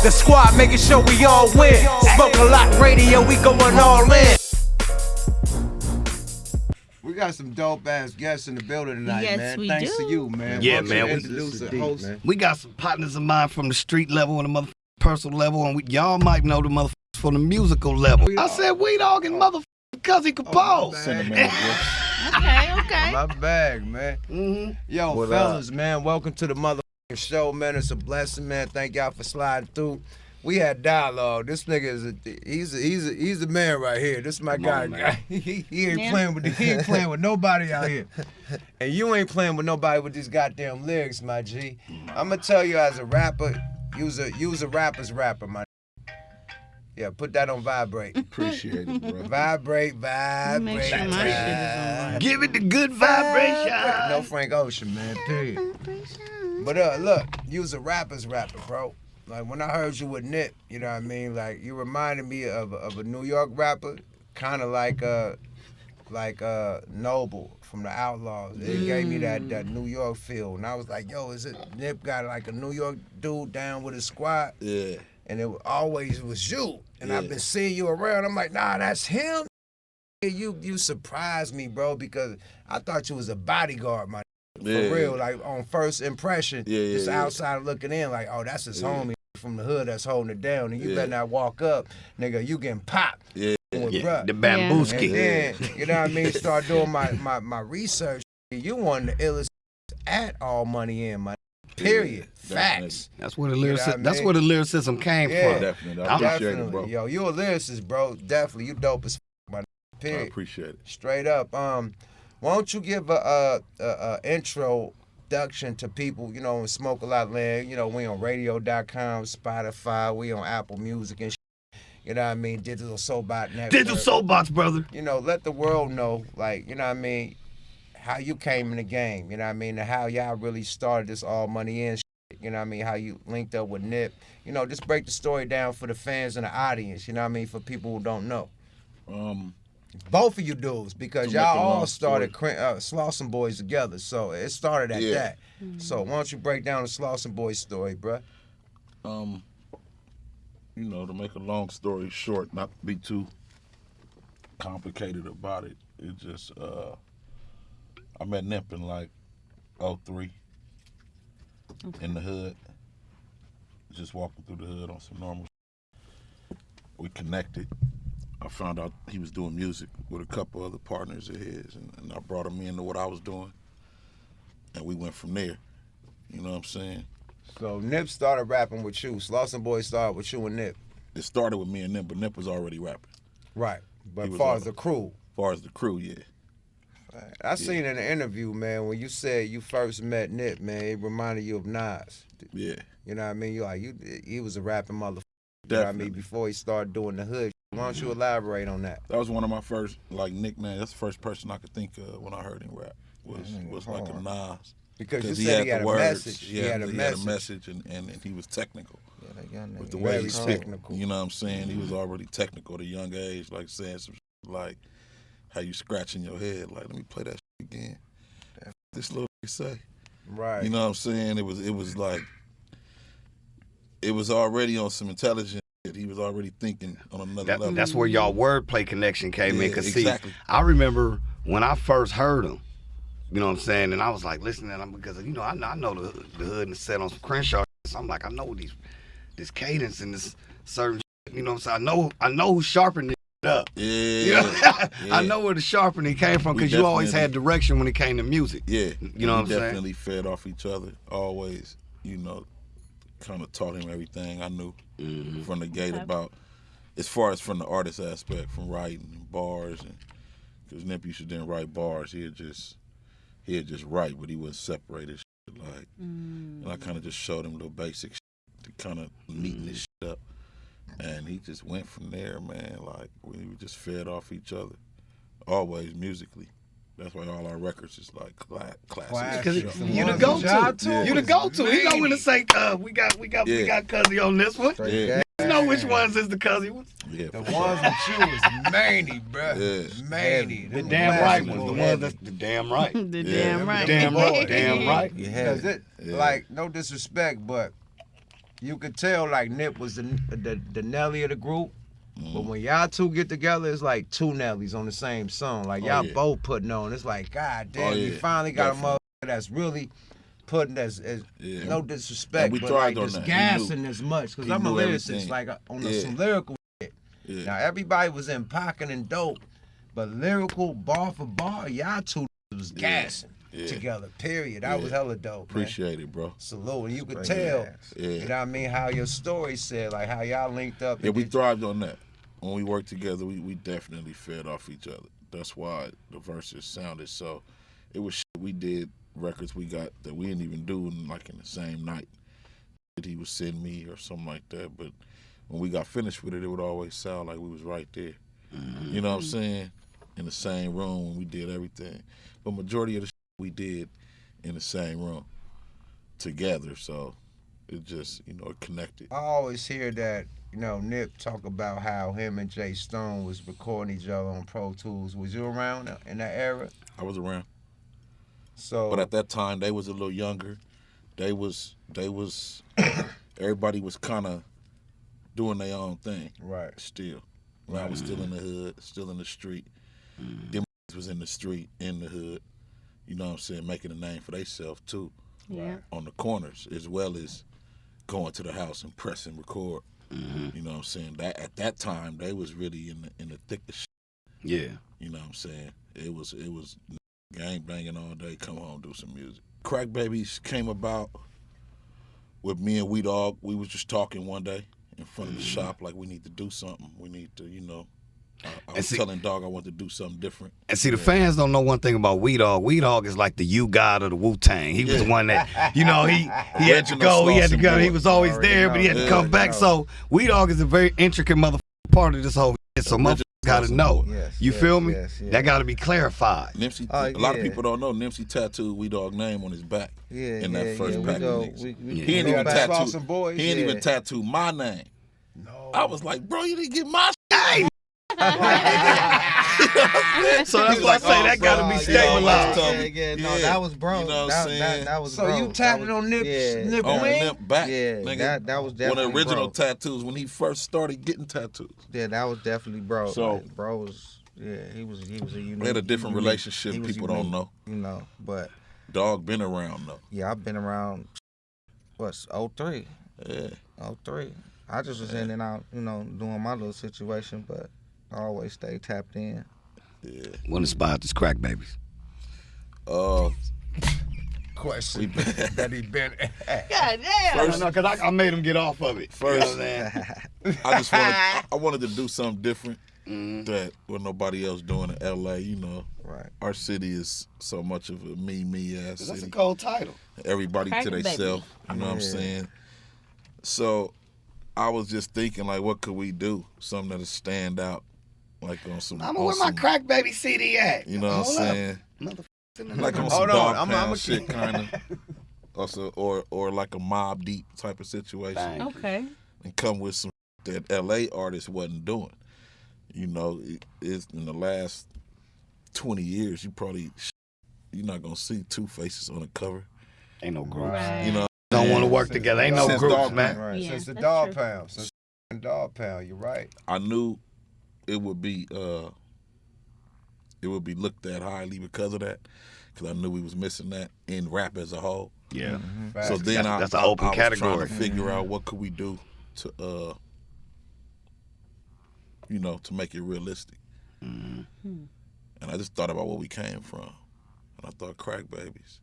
The squad making sure we all win. Smoke a lot radio, we going all in. We got some dope ass guests in the building tonight, Yes, man. we Thanks do. to you, man. Yeah, Why don't man, you we- introduce the host, man. We got some partners of mine from the street level and the motherfucking personal level, and y'all might know the motherfuckers from the musical level. I said we Dogg and motherfucking CUZZY Capone. Okay. My bag, man. Mm-hmm. Yo, What fellas, man, welcome to the motherfucking show, man. It's a blessing, man. Thank y'all for sliding through. We had dialogue. This nigga he's a man right here. This is my guy. man. He ain't playing with nobody out here. And you ain't playing with nobody with these goddamn lyrics, my G. I'ma tell you as a rapper, you was a rapper's rapper, my. Yeah, put that on vibrate. Appreciate it, bro. Vibrate. Make sure my shit is on. Give it the good vibration. No Frank Ocean, man. Period. But look, you was a rapper's rapper, bro. Like when I heard you with Nip, you know what I mean? Like you reminded me of a New York rapper, kind of like Noble from the Outlaws. It gave me that New York feel, and I was like, yo, is it Nip got like a New York dude down with his squad? Yeah. And it always was you. And I've been seeing you around. I'm like, nah, that's him. You surprised me, bro, because I thought you was a bodyguard, my. For real, like on first impression, just outside looking in, like, oh, that's his homie from the hood that's holding it down, and you better not walk up, nigga, you getting popped. The bambooski. And then, you know what I mean, start doing my research. You one of the illest at All Money In, my period. Facts. That's where the lyricism came from. Definitely. I appreciate it, bro. Yo, you a lyricist, bro. Definitely. You dope as my period. I appreciate it. Straight up. Why don't you give a introduction to people, you know, in Smoke a Lot Land. You know, we on radio.com, Spotify, we on Apple Music and shit. You know what I mean? Digital Soapbox Network. Digital Soapbox, brother. You know, let the world know, like, you know what I mean, how you came in the game, you know what I mean, and how y'all really started this All Money In shit. You know what I mean? How you linked up with Nip. You know, just break the story down for the fans and the audience, you know what I mean, for people who don't know. Both of you dudes, because y'all all started Slauson Boys together, so it started at that. So why don't you break down the Slauson Boys story, bruh? You know, to make a long story short, not to be too complicated about it, it just, I met Nip in like 03 in the hood, just walking through the hood on some normal shit. We connected. I found out he was doing music with a couple other partners of his, and I brought him into what I was doing, and we went from there. You know what I'm saying? So Nip started rapping with you. Slauson Boys started with you and Nip. It started with me and Nip, but Nip was already rapping. Right. But as far as the crew. As far as the crew, yeah. I seen in the interview, man, when you said you first met Nip, man, it reminded you of Nas. Yeah. You know what I mean? He was a rapping motherfucker. Definitely. You know what I mean? Before he started doing the hood. Why don't you elaborate on that? That was one of my first, like, nicknames. That's the first person I could think of when I heard him rap. Was like a Nas. Because you he said had he had the a words. message. He had a message. And he was technical. With the Very way he spit. technical. You know what I'm saying? He was already technical at a young age, like saying some shit like how you scratching your head. Like, let me play that shit again. This little say. Right. You know what I'm saying? It was like, it was already on some intelligence. He was already thinking on another level. That's where y'all wordplay connection came in. Cause exactly. see, I remember when I first heard him, you know what I'm saying, and I was like listening to him because, you know, I know the hood and set on some Crenshaw. So I'm like, I know this cadence and this certain shit, you know what I'm saying? I know who sharpened it up. Yeah. You know? I know where the sharpening came from because you always had direction when it came to music. Yeah. You know what I'm saying? We definitely fed off each other. Always, you know, kind of taught him everything I knew from the gate about, as far as from the artist aspect, from writing and bars, and because Nip used to didn't write bars, he'd just write, but he wouldn't separate his shit, like, and I kind of just showed him little basic shit to kind of neaten his shit up, and he just went from there, man. Like, we just fed off each other, always musically. That's why all our records is like classics. Because you the go-to. You the go-to. He know when to say, we got CUZZY on this one. Yeah. You know which ones is the CUZZY ones. Yeah, The ones with you is manny, bro. Yeah. Manny. The damn right ones. The ones that's the damn right. The damn right. Damn right. Damn right. Because it, like, no disrespect, but you could tell like Nip was the Nelly of the group. But when y'all two get together, it's like two Nellies on the same song. Like y'all both putting on. It's like, God damn, you finally got a motherfucker that's really putting as no disrespect, but like just gassing as much. Cause I'm a lyricist, like on some lyrical shit. Yeah. Now everybody was in pocket and dope, but lyrical bar for bar, y'all two was gassing together. Period. That was hella dope. Appreciate it, bro. Salute, and you could tell. You know what I mean? How your story said, like how y'all linked up. Yeah, we thrived on that. When we worked together, we definitely fed off each other. That's why the verses sounded so. It was shit we did, records we got that we didn't even do in the same night. He would send me or something like that. But when we got finished with it, it would always sound like we was right there. Mm-hmm. You know what I'm saying? In the same room when we did everything. But majority of the shit we did in the same room together. So it just, it connected. I always hear that. Nip talk about how him and Jay Stone was recording each other on Pro Tools. Was you around in that era? I was around. So, but at that time they was a little younger. They was everybody was kind of doing their own thing. Right. Still. When I was still in the hood, still in the street. Them was in the street, in the hood. You know what I'm saying? Making a name for themselves too. Yeah. On the corners, as well as going to the house and pressing record. Mm-hmm. You know what I'm saying? That at that time they was really in the thick of shit. Yeah. You know what I'm saying? It was gang banging all day, come home, do some music. Crack Babies came about with me and Dogg. We was just talking one day in front of the shop like we need to do something. We need to, I was telling Dogg I want to do something different. And see, the fans don't know one thing about Dogg. Dogg is like the U God of the Wu-Tang. He was the one that, he had to go, he had to go. He was always there, but he had to come back. So Dogg is a very intricate motherfucking part of this whole shit. So motherfuckers got to know. You feel me? That got to be clarified. Nipsey, a lot of people don't know, Nipsey tattooed Dogg name on his back in that first package. He ain't even tattoo my name. No. I was like, bro, you didn't get my shit. So that's why I say that gotta be stabilized. No, that was bro. You know what I'm saying? That was so bro. you tapped on Nip Nip back. Yeah, nigga, that was definitely one of the original bro. tattoos when he first started getting tattoos. Yeah, that was definitely bro. So bro was he was a unique. We had a different relationship. People don't know. But Dogg been around though. Yeah, I've been around. What's 03? Yeah, 03. I just was in and out, doing my little situation, but I always stay tapped in. Yeah. What inspired this Crack Babies? Question that he been. God damn. First, because I made him get off of it. First, I wanted to do something different that what nobody else doing in LA. Right. Our city is so much of a me ass city. That's a cold title. Everybody Crack to themselves. You know what I'm saying? So I was just thinking, like, what could we do? Something that'll stand out, like on some. I'm where my Crack Baby CD at? You know what I'm saying? Like on some dog pound shit, kind of. Also, or like a Mobb Deep type of situation. Okay. And come with some that LA artists wasn't doing. It's in the last 20 years, you're not gonna see two faces on a cover. Ain't no groups. Right. Don't want to work together. Ain't no groups, man. Right. Yeah, Since the that's Dogg true. Pound. Since the Dogg Pound, you're right. I knew it would be looked at highly because of that, because I knew we was missing that in rap as a whole. Yeah. Mm-hmm. So then that's an open I category. was trying to figure out what could we do to to make it realistic. Mm-hmm. And I just thought about where we came from, and I thought Crack Babies,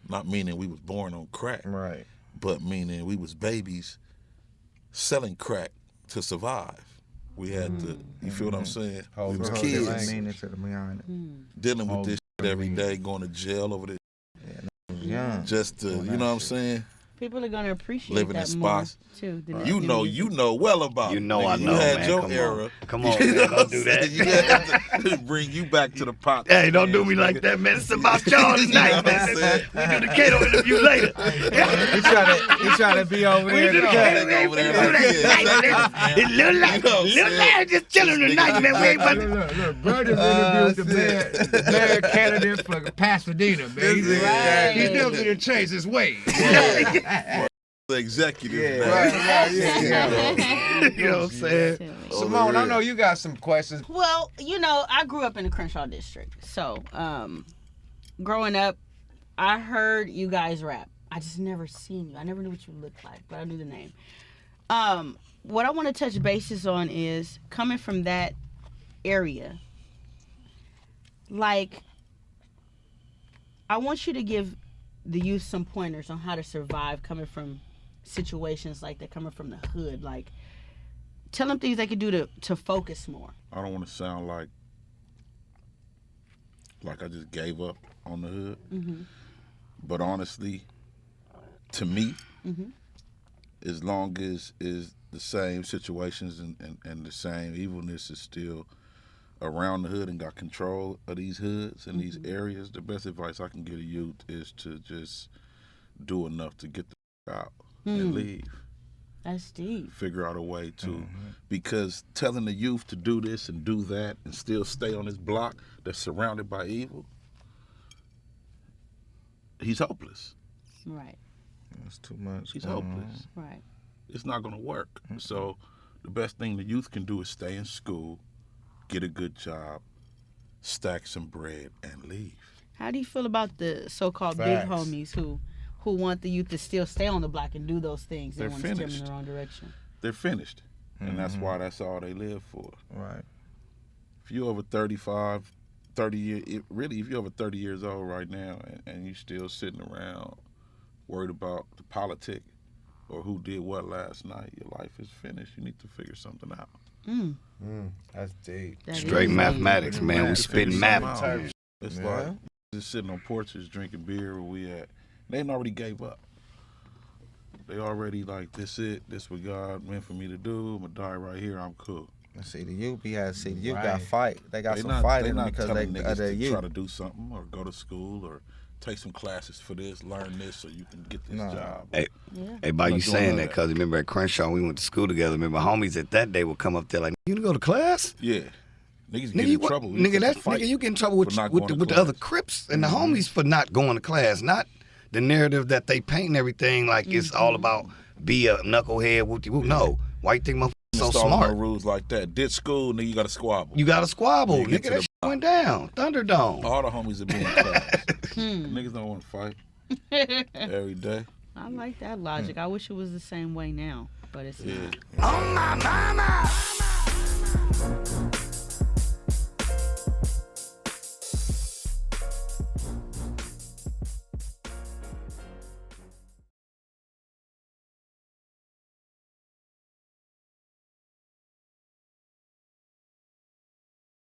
not meaning we was born on crack, Right. but meaning we was babies selling crack to survive. We had to, you feel what I'm saying? We was kids dealing with this shit every day, going to jail over this. Young. Just to, you know what I'm saying? People are gonna appreciate Living that in more spots. too. You know well about it. You know I Nigga, know, You had man. your Come era. on. Come on, You man. know Don't do that. You had to bring you back to the pot. Hey, don't do me like that, man. It's about y'all tonight, man. We do the Kato interview later. He trying to be over there. It look like just chilling tonight, man. We ain't about to. Look, Bird interviewed the mayor candidate for Pasadena, man. He's still gonna chase his way. The executive. Yeah, now. yeah. You know what I'm saying? Simone, I know you got some questions. Well, you know, I grew up in the Crenshaw district. So, growing up, I heard you guys rap. I just never seen you. I never knew what you looked like, but I knew the name. What I want to touch bases on is coming from that area. Like, I want you to give the youth some pointers on how to survive coming from situations like that, coming from the hood. Like, tell them things they could do to focus more. I don't want to sound like I just gave up on the hood. Mm-hmm. But honestly, to me, Mm-hmm. as long as is the same situations and the same evilness is still around the hood and got control of these hoods and these areas, the best advice I can give a youth is to just do enough to get the out and leave. That's deep. Figure out a way to, because telling the youth to do this and do that and still stay on this block that's surrounded by evil, he's hopeless. Right. It's too much. He's going on. hopeless. Right. It's not going to work. So the best thing the youth can do is stay in school, get a good job, stack some bread, and leave. How do you feel about the so-called Facts. big homies who want the youth to still stay on the block and do those things? They They're want to steer them in finished. the wrong direction. They're finished. And that's why that's all they live for. Right. If you're over 35, 30 years, if you're over 30 years old right now and you still sitting around worried about the politic or who did what last night, your life is finished. You need to figure something out. That's deep. That Straight is mathematics, deep. man. We spitting math. It's Yeah. like just sitting on porches drinking beer where we at. They already gave up. They already like, this it. This what God meant for me to do. I'm gonna die right here. I'm cool. See, the youth got Right. fight. They got They some not fighting telling because niggas of their to youth. try to do something or go to school or take some classes for this, learn this so you can get this job. Hey, Yeah. hey, by I'm you not doing saying none that, of that. because remember at Crenshaw, we went to school together. Remember, homies at that day would come up there like, you gonna go to class? Yeah. Niggas get Nigga, in you, trouble. We nigga, used to that's fight nigga, you get in trouble with, for not with, going the, to with the class. other Crips and the homies for not going to class, not the narrative that they paint and everything like it's all about be a knucklehead, whoop-de-whoop. No, why you think motherfuckers so Installing smart? No rules like that. Did school, nigga, you got to squabble. You got to squabble, Yeah, get nigga. to That the shit went down. Thunderdome. All the homies that be in class. Niggas don't want to fight every day. I like that logic. I wish it was the same way now, but it's Yeah. not. On my mama.